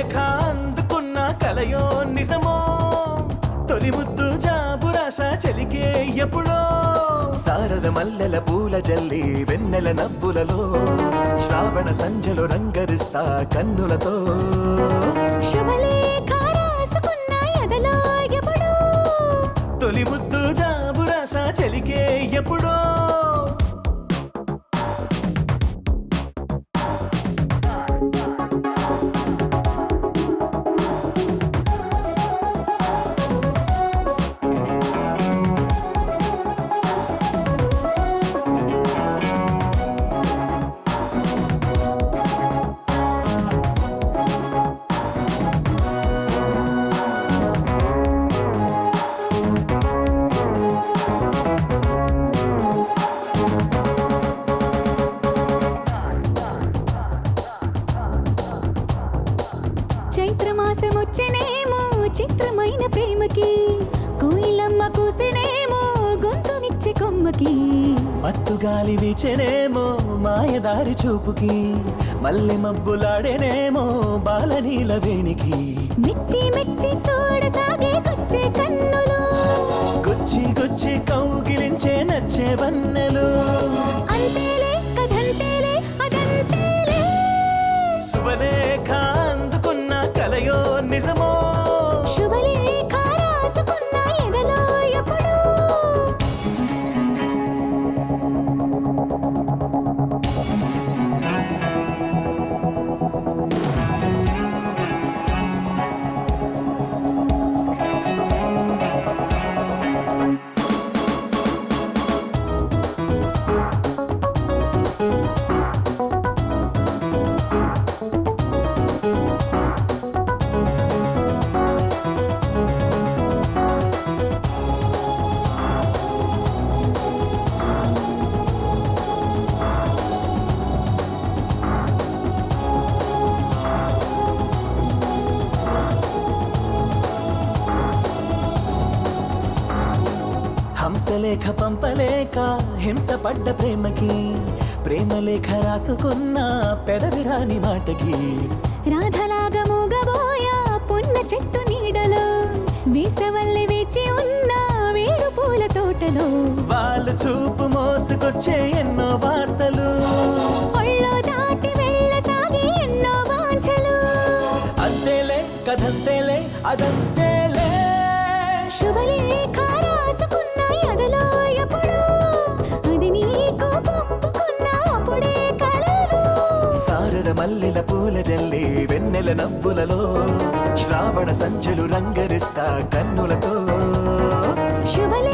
శుభలేఖ అందుకున్న కలయో నిజమో తొలి ముద్దు జాబు రాస చెలికే ఎప్పుడో శారద మల్లెల పూల జల్లి వెన్నెల నవ్వులలో శ్రావణ సంధ్యలో రంగరిస్తా కన్నులతో శుభలేఖ రాసుకున్న ఎదలో ఎప్పుడో తొలి ముద్దు జాబు రాస చెలికే ఎప్పుడో చైత్రమాసమొచ్చెనేమో చిత్రమైన ప్రేమకి కోయిలమ్మ కూసినేమో గొంతునిచ్చే కొమ్మకి మత్తు గాలి వీచెనేమో మాయదారి చూపుకి మల్లె మబ్బులాడేనేమో బాలనీల వేణికి మెచ్చి మెచ్చి చూడసాగే కొచ్చే కన్నులు గుచ్చి గుచ్చి కౌగిలించే నచ్చే వన్నెలు అంతేలే కథంతేలే అదంతేలే శుభలేఖ అందుకున్న కలయో నిజమో శుభలేఖ రాసుకున్న ఎదలో ఎప్పుడో హంసలేఖ పంపలేక హింస పడ్డ ప్రేమకి ప్రేమలేఖ రాసుకున్న పెదవిరాని మాటకి రాధలాగా మూగబోయా పున్న చెట్టు నీడలో వేసవల్లి వేచి ఉన్న వేడు పూల తోటలో వాళ్ళు చూపు మోసుకొచ్చే ఎన్నో వార్తలు ఒళ్ళో దాటి వెళ్ళసాగి ఎన్నో వాంఛలు అంతేలే కథంతేలే అదంతేలే శుభలేఖ రాసుకున్న ఎదలో ఎప్పుడో అది నీకు పంపుకున్న అప్పుడే కలలు శారద మల్లెల పూల జల్లి వెన్నెల నవ్వులలో శ్రావణ సంధ్యలు రంగరిస్తా కన్నులతో శుభలేఖ